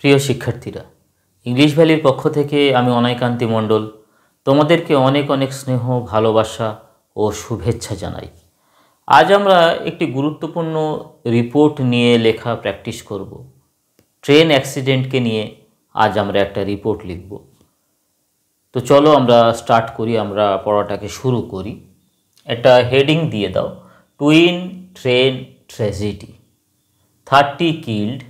প্রিয় শিক্ষার্থীরা, ইংলিশ ভ্যালির পক্ষ থেকে আমি অনাইকান্তি মণ্ডল তোমাদেরকে অনেক অনেক স্নেহ, ভালোবাসা ও শুভেচ্ছা জানাই। আজ আমরা একটি গুরুত্বপূর্ণ রিপোর্ট নিয়ে লেখা প্র্যাকটিস করব। ট্রেন অ্যাক্সিডেন্টকে নিয়ে আজ আমরা একটা রিপোর্ট লিখব। তো চলো আমরা স্টার্ট করি, আমরা পড়াটাকে শুরু করি। একটা হেডিং দিয়ে দাও, twin train tragedy, 30 killed,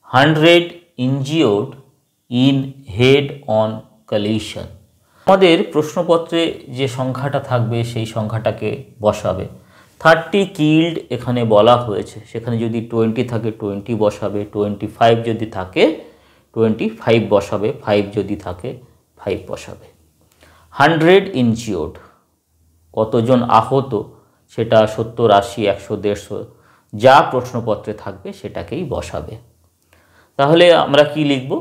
100 injured in head-on collision। আমাদের প্রশ্নপত্রে যে সংখ্যাটা থাকবে সেই সংখ্যাটাকে বসাবে। 30 কিল্ড এখানে বলা হয়েছে, সেখানে যদি 20 থাকে 20 বসাবে, 25 যদি থাকে 25 বসাবে, 5 যদি থাকে 5 বসাবে। 100 injured, কতজন আহত, সেটা 70, 80, 100, 150 যা প্রশ্নপত্রে থাকবে সেটাকেই বসাবে। তাহলে আমরা কি লিখব?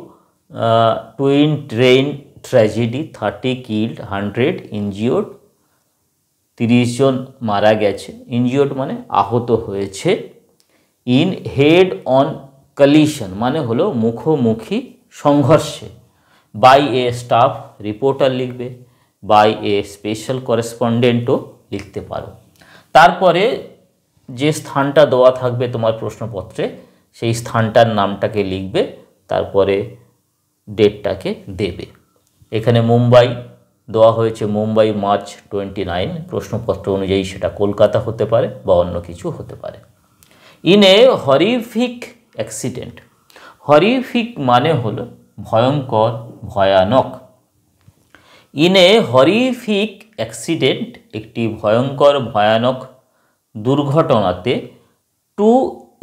Twin train tragedy, 30 killed, 100 injured, 30 জন মারা গেছে, ইনজিওর্ড মানে আহত হয়েছে, ইন হেড অন কলিশন মানে হলো মুখোমুখি সংঘর্ষে, বাই এ স্টাফ রিপোর্টার লিখবে, বাই এ স্পেশাল করেসপন্ডেন্টও লিখতে পারো। তারপরে যে স্থানটা দেওয়া থাকবে তোমার প্রশ্নপত্রে সেই স্থানটার নামটাকে লিখবে, তারপরে ডেটটাকে দেবে। এখানে মুম্বাই দেওয়া হয়েছে, মুম্বাই মার্চ 29, প্রশ্নপত্র অনুযায়ী সেটা কলকাতা হতে পারে বা অন্য কিছু হতে পারে। In a horrific accident, horrific মানে হলো ভয়ঙ্কর, ভয়ানক। ইন এ হরিফিক অ্যাক্সিডেন্ট, একটি ভয়ঙ্কর ভয়ানক দুর্ঘটনাতে, to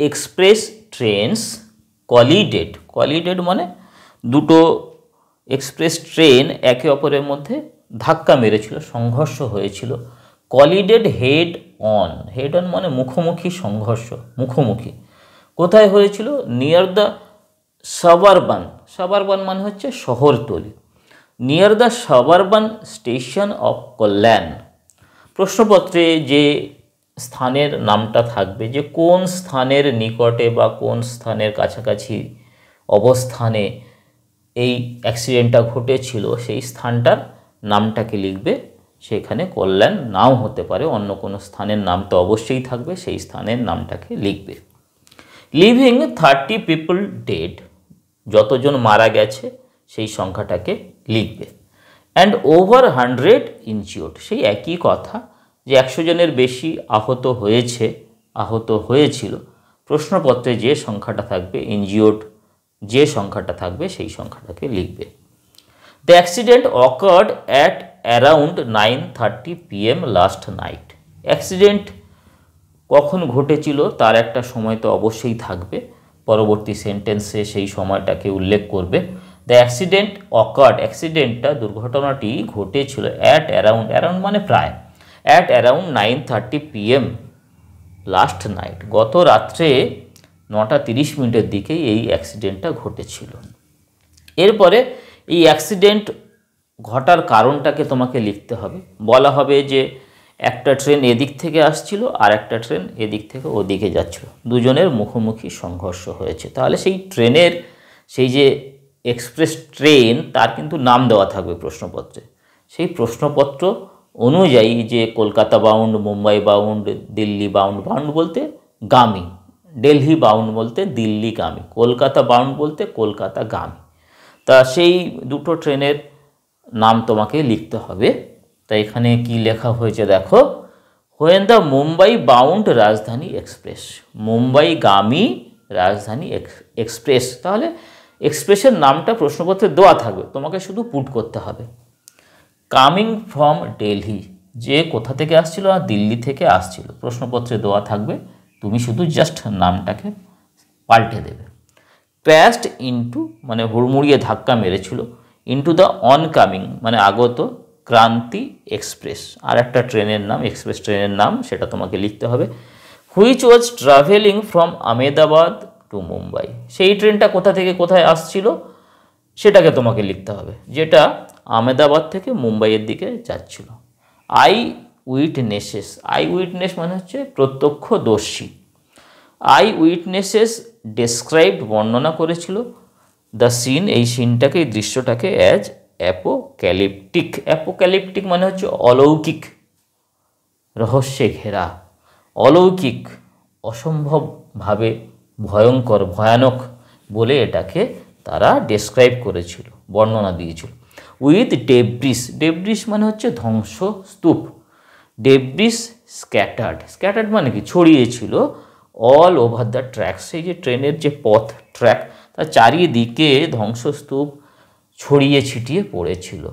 express trains collided, collided মানে দুটো এক্সপ্রেস ট্রেন একে অপরের মধ্যে ধাক্কা মেরেছিল, সংঘর্ষ হয়েছিল। Collided head on, head on মানে মুখোমুখি সংঘর্ষ, মুখোমুখি। কোথায় হয়েছিল? নিয়ার দ্য সাবারবান, সাবারবান মানে হচ্ছে শহরতলি, near the suburban station of Kalyan. প্রশ্নপত্রে যে স্থানের নামটা থাকবে, যে কোন স্থানের নিকটে বা কোন স্থানের কাছাকাছি অবস্থানে এই অ্যাক্সিডেন্টটা ঘটেছিল সেই স্থানটার নামটাকে লিখবে। সেখানে কল্যাণ নাও হতে পারে, অন্য কোনো স্থানের নাম তো অবশ্যই থাকবে, সেই স্থানের নামটাকে লিখবে। লিভিং 30 পিপল ডেড, যতজন মারা গেছে সেই সংখ্যাটাকে লিখবে। অ্যান্ড ওভার 100 ইনজিওর্ড, সেই একই কথা যে 100 জনের বেশি আহত হয়েছে, আহত হয়েছিল। প্রশ্নপত্রে যে সংখ্যাটা থাকবে, ইনজিওর্ড যে সংখ্যাটা থাকবে সেই সংখ্যাটাকে লিখবে। The accident occurred at around 9:30 PM last night, accident কখন ঘটেছিল তার একটা সময় তো অবশ্যই থাকবে, পরবর্তী সেন্টেন্সে সেই সময়টাকে উল্লেখ করবে। দ্য অ্যাক্সিডেন্ট অকার্ড, অ্যাক্সিডেন্টটা দুর্ঘটনাটি ঘটেছিল অ্যাট অ্যারাউন্ড, অ্যারাউন্ড মানে প্রায়, at around 9:30 PM last night, গত রাত্রে 9:30 দিকে এই অ্যাক্সিডেন্টটা ঘটেছিল। এরপরে এই অ্যাক্সিডেন্ট ঘটার কারণটাকে তোমাকে লিখতে হবে। বলা হবে যে একটা ট্রেন এদিক থেকে আসছিল আর একটা ট্রেন এদিক থেকে ওদিকে যাচ্ছিল, দুজনের মুখোমুখি সংঘর্ষ হয়েছে। তাহলে সেই ট্রেনের, সেই যে এক্সপ্রেস ট্রেন তার কিন্তু নাম দেওয়া থাকবে প্রশ্নপত্রে। সেই প্রশ্নপত্র অনুযায়ী যে Kolkata bound, Mumbai bound, Delhi bound, bound বলতে গামী, দিল্লি বাউন্ড বলতে দিল্লিগামী, কলকাতা বাউন্ড বলতে কলকাতাগামী, তা সেই দুটো ট্রেনের নাম তোমাকে লিখতে হবে। তা এখানে কি লেখা হয়েছে দেখো, হোয়েন দ্য মুম্বাই বাউন্ড রাজধানী এক্সপ্রেস, মুম্বাইগামী রাজধানী এক্সপ্রেস। তাহলে এক্সপ্রেসের নামটা প্রশ্নপত্রে দেওয়া থাকবে, তোমাকে শুধু পুট করতে হবে। কামিং ফ্রম দিল্লি, যে কোথা থেকে আসছিল, আর দিল্লি থেকে আসছিল, প্রশ্নপত্রে দেওয়া থাকবে, তুমি শুধু জাস্ট নামটাকে পাল্টে দেবে। ক্র্যাশড ইনটু মানে হুড়মুড়িয়ে ধাক্কা মেরেছিল, ইনটু দ্য অনকামিং মানে আগত ক্রান্তি এক্সপ্রেস, আর একটা ট্রেনের নাম, এক্সপ্রেস ট্রেনের নাম, সেটা তোমাকে লিখতে হবে। Which was travelling from Ahmedabad to Mumbai, সেই ট্রেনটা কোথা থেকে কোথায় আসছিল সেটাকে তোমাকে লিখতে হবে, যেটা আহমেদাবাদ থেকে মুম্বাইয়ের দিকে যাচ্ছিল। আই উইটনেসেস, আই উইটনেস মানে হচ্ছে প্রত্যক্ষদর্শী, আই উইটনেসেস ডেসক্রাইবড বর্ণনা করেছিল, দ্য সিন, এই সিনটাকে, এই দৃশ্যটাকে অ্যাজ অ্যাপোক্যালিপটিক। অ্যাপোক্যালিপটিক মানে হচ্ছে অলৌকিক, রহস্যে ঘেরা, অলৌকিক, অসম্ভবভাবে ভয়ঙ্কর, ভয়ানক বলে এটাকে তারা ডেসক্রাইব করেছিল, বর্ণনা দিয়েছিল। উইথ ডেব্রিস, ডেব্রিস মানে হচ্ছে ধ্বংসস্তূপ, ডেব্রিস স্ক্যাটার্ড, স্ক্যাটার্ড মানে কি, ছড়িয়েছিল অল ওভার দ্য ট্র্যাক, সেই যে ট্রেনের যে পথ, ট্র্যাক, তার চারিদিকে ধ্বংসস্তূপ ছড়িয়ে ছিটিয়ে পড়েছিল।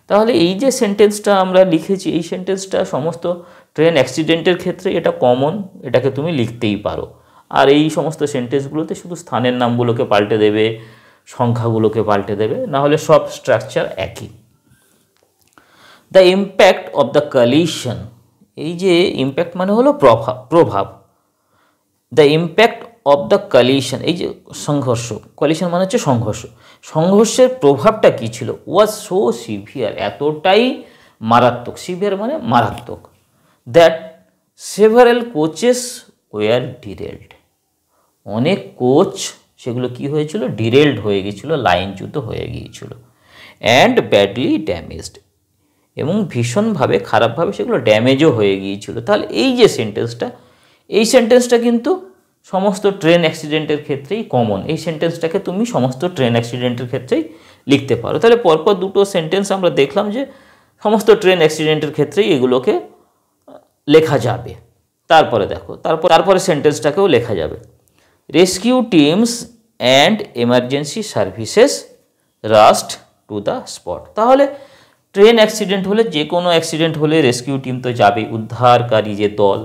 তাহলে এই যে সেন্টেন্সটা আমরা লিখেছি, এই সেন্টেন্সটা সমস্ত ট্রেন অ্যাক্সিডেন্টের ক্ষেত্রে এটা কমন, এটাকে তুমি লিখতেই পারো। আর এই সমস্ত সেন্টেন্সগুলোতে শুধু স্থানের নামগুলোকে পাল্টে দেবে, সংখ্যাগুলোকে পাল্টে দেবে, না হলে সব স্ট্রাকচার একই। The impact of the collision, এই যে ইম্প্যাক্ট মানে হলো প্রভাব, প্রভাব। The impact of the collision, এই যে সংঘর্ষ, কলিশন মানে হচ্ছে সংঘর্ষ, সংঘর্ষের প্রভাবটা কী ছিল? ওয়াজ সো সিভিয়ার, এতটাই মারাত্মক, সিভিয়ার মানে মারাত্মক, that several coaches war derailed, অনেক কোচ সেগুলো কি হয়েছিল? ডিরেলড হয়ে গিয়েছিল, লাইনচ্যুত হয়ে গিয়েছিল। অ্যান্ড ব্যাডলি ড্যামেজড, এবং ভীষণভাবে, খারাপভাবে সেগুলো ড্যামেজও হয়ে গিয়েছিল। তাহলে এই যে সেন্টেন্সটা, এই সেন্টেন্সটা কিন্তু সমস্ত ট্রেন অ্যাক্সিডেন্টের ক্ষেত্রেই কমন, এই সেন্টেন্সটাকে তুমি সমস্ত ট্রেন অ্যাক্সিডেন্টের ক্ষেত্রেই লিখতে পারো। তাহলে পরপর দুটো সেন্টেন্স আমরা দেখলাম যে সমস্ত ট্রেন অ্যাক্সিডেন্টের ক্ষেত্রেই এগুলোকে লেখা যাবে। তারপরে দেখো, তারপরে সেন্টেন্সটাকেও লেখা যাবে। Rescue teams and emergency services rushed to the spot. তাহলে ট্রেন অ্যাক্সিডেন্ট হলে, যে কোনো অ্যাক্সিডেন্ট হলে রেস্কিউ টিম তো যাবেই, উদ্ধারকারী যে দল,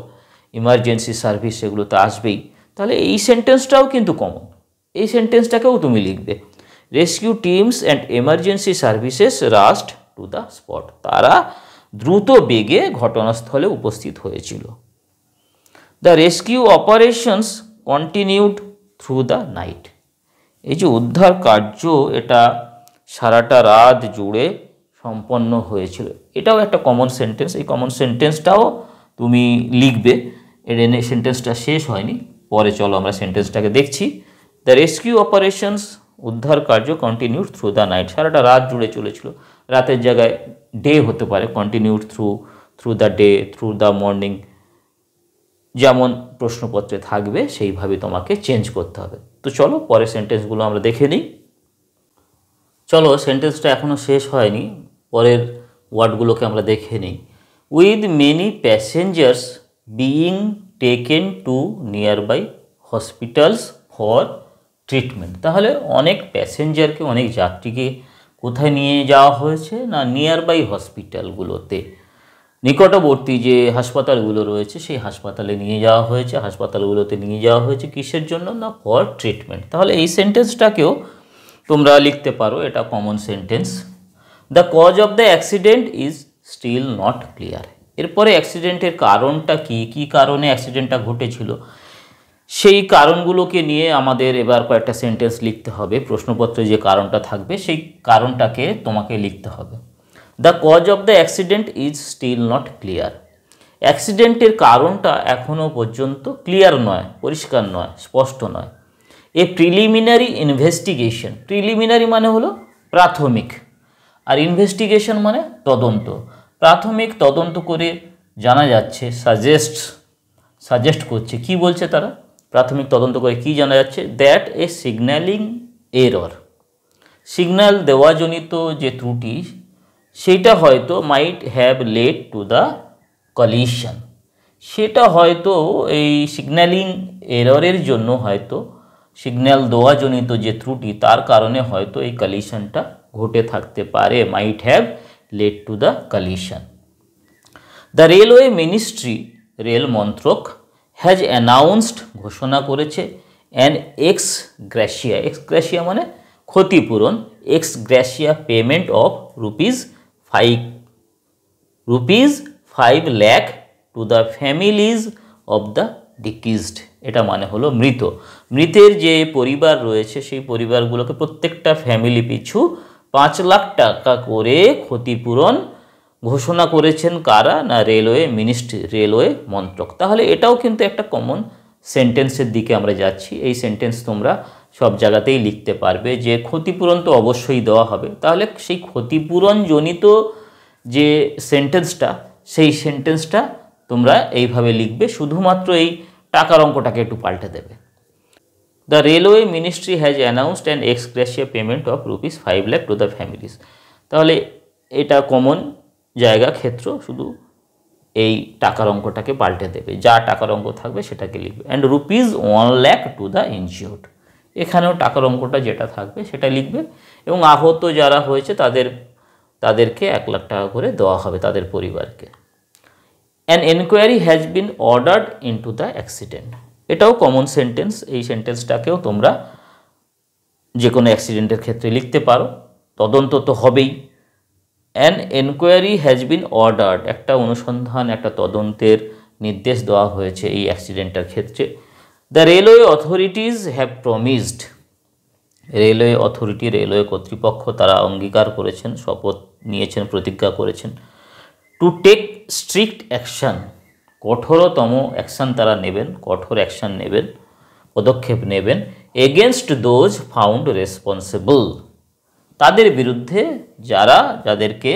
ইমার্জেন্সি সার্ভিস সেগুলো তো আসবেই। তাহলে এই সেন্টেন্সটাও কিন্তু কমন, এই সেন্টেন্সটাকেও তুমি লিখবে। Rescue teams and emergency services rushed to the spot, তারা দ্রুত বেগে ঘটনাস্থলে উপস্থিত হয়েছিল। The rescue operations continued through the night, এই যে উদ্ধার কার্য এটা সারাটা রাত জুড়ে সম্পন্ন হয়েছিল, এটাও একটা কমন সেন্টেন্স। এই কমন সেন্টেন্সটাও তুমি লিখবে। এর সেন্টেন্সটা শেষ হয়নি, পরে চলো আমরা সেন্টেন্সটাকে দেখছি। দ্য রেস্কিউ অপারেশনস, উদ্ধার কার্য, কন্টিনিউড থ্রু দ্য নাইট, সারাটা রাত জুড়ে চলেছিল, রাতের জায়গায় ডে হতে পারে, continued through the day, through the morning, যেমন প্রশ্নপত্রে থাকবে সেইভাবে তোমাকে চেঞ্জ করতে হবে। তো চলো পরের সেন্টেন্সগুলো আমরা দেখে নিই। চলো, সেন্টেন্সটা এখনও শেষ হয়নি, পরের ওয়ার্ডগুলোকে আমরা দেখে নিই। With many passengers being taken to nearby hospitals for treatment. তাহলে অনেক প্যাসেঞ্জারকে, অনেক যাত্রীকে কোথায় নিয়ে যাওয়া হয়েছে? না, নিয়ার বাই হসপিটালগুলোতে, নিকটবর্তী যে হাসপাতালগুলো রয়েছে সেই হাসপাতালে নিয়ে যাওয়া হয়েছে, হাসপাতালগুলোতে নিয়ে যাওয়া হয়েছে কিসের জন্য? না, ফর ট্রিটমেন্ট। তাহলে এই সেন্টেন্সটাকেও তোমরা লিখতে পারো, এটা common sentence. The cause of the accident is still not clear. এরপরে অ্যাক্সিডেন্টের কারণটা কি, কী কারণে অ্যাক্সিডেন্টটা ঘটেছিল, সেই কারণগুলোকে নিয়ে আমাদের এবার কয়েকটা সেন্টেন্স লিখতে হবে। প্রশ্নপত্রে যে কারণটা থাকবে সেই কারণটাকে তোমাকে লিখতে হবে। The cause of the accident is still not clear, অ্যাক্সিডেন্টের কারণটা এখনও পর্যন্ত ক্লিয়ার নয়, পরিষ্কার নয়, স্পষ্ট নয়। এ প্রিলিমিনারি ইনভেস্টিগেশন, প্রিলিমিনারি মানে হলো প্রাথমিক, আর ইনভেস্টিগেশন মানে তদন্ত। প্রাথমিক তদন্ত করে জানা যাচ্ছে, সাজেস্ট করছে, কি বলছে তারা? প্রাথমিক তদন্ত করে কি জানা যাচ্ছে? That a signalling error, signal দেওয়াজনিত যে ত্রুটি সেটা হয়তো might have led to the collision, সেটা হয়তো এই সিগন্যালিং এররের জন্য, হয়তো সিগন্যাল দেওয়াজনিত যে ত্রুটি তার কারণে হয়তো এই কলিশনটা ঘটে থাকতে পারে, might have led to the collision. The railway ministry, রেল মন্ত্রক, হ্যাজ অ্যানাউন্সড, ঘোষণা করেছে, an ex gratia, ex gratia মানে ক্ষতিপূরণ, ex gratia payment of ₹5 lakh to the families of the deceased. এটা মানে হলো মৃত, মৃতের যে পরিবার রয়েছে সেই পরিবারগুলোকে প্রত্যেকটা ফ্যামিলি পিছু 5 লাখ টাকা করে ক্ষতিপূরণ ঘোষণা করেছেন কারা? না, রেলওয়ে মিনিস্ট্রি, রেলওয়ে মন্ত্রক। তাহলে এটাও কিন্তু একটা কমন সেন্টেন্সের দিকে আমরা যাচ্ছি। এই সেন্টেন্স তোমরা সব জায়গাতেই লিখতে পারবে যে ক্ষতিপূরণ তো অবশ্যই দেওয়া হবে। তাহলে সেই ক্ষতিপূরণ জনিত যে সেন্টেন্সটা, সেই সেন্টেন্সটা তোমরা এইভাবে লিখবে, শুধুমাত্র এই টাকার অঙ্কটাকে একটু পাল্টে দেবে। The railway ministry has announced an ex gratia payment of ₹5 lakh to the families. তাহলে এটা কমন জায়গা ক্ষেত্র, শুধু এই টাকার অঙ্কটাকে পাল্টে দেবে, যা টাকার অঙ্ক থাকবে সেটাকে লিখবে। And ₹1 lakh to the injured, এখানেও টাকার অঙ্কটা যেটা থাকবে সেটা লিখবে। এবং আহত যারা হয়েছে তাদেরকে 1 লাখ টাকা করে দেওয়া হবে তাদের পরিবারকে। An enquiry has been ordered into the accident, এটাও কমন সেন্টেন্স। এই সেন্টেন্সটাকেও তোমরা যে কোনো অ্যাক্সিডেন্টের ক্ষেত্রে লিখতে পারো, তদন্ত তো হবেই। An enquiry has been ordered, একটা অনুসন্ধান, একটা তদন্তের নির্দেশ দেওয়া হয়েছে এই অ্যাক্সিডেন্টের ক্ষেত্রে। The railway authorities have promised, railway authority, railway কর্তৃপক্ষ তারা অঙ্গীকার করেছেন, শপথ নিয়েছেন, প্রতিজ্ঞা করেছেন। টু টেক স্ট্রিক্ট অ্যাকশান, কঠোরতম অ্যাকশান তারা নেবেন, কঠোর অ্যাকশান নেবেন, পদক্ষেপ নেবেন। এগেনস্ট দোজ ফাউন্ড রেসপন্সিবল, তাদের বিরুদ্ধে যাদেরকে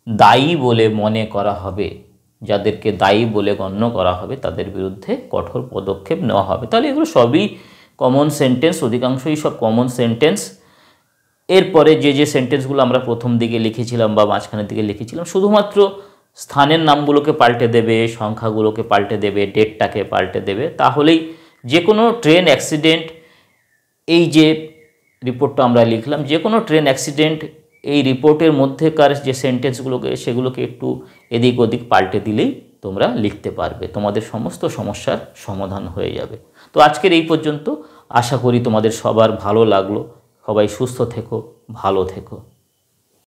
দায়ী বলে মনে করা হবে, যাদেরকে দায়ী বলে গণ্য করা হবে, তাদের বিরুদ্ধে কঠোর পদক্ষেপ নেওয়া হবে। তাহলে এগুলো সবই কমন সেন্টেন্স, অধিকাংশই সব কমন সেন্টেন্স। এরপরে যে সেন্টেন্সগুলো আমরা প্রথম দিকে লিখেছিলাম বা মাঝখানের দিকে লিখেছিলাম, শুধুমাত্র স্থানের নামগুলোকে পাল্টে দেবে, সংখ্যাগুলোকে পাল্টে দেবে, ডেটটাকে পাল্টে দেবে, তাহলেই যে কোনো ট্রেন অ্যাক্সিডেন্ট, এই যে রিপোর্টটা আমরা লিখলাম, যে কোনো ট্রেন অ্যাক্সিডেন্ট, এই রিপোর্টের মধ্যেকার যে সেন্টেন্সগুলোকে সেগুলোকে একটু এদিক ওদিক পাল্টে দিলেই তোমরা লিখতে পারবে, তোমাদের সমস্ত সমস্যার সমাধান হয়ে যাবে। তো আজকের এই পর্যন্ত, আশা করি তোমাদের সবার ভালো লাগলো। সবাই সুস্থ থেকো, ভালো থেকো।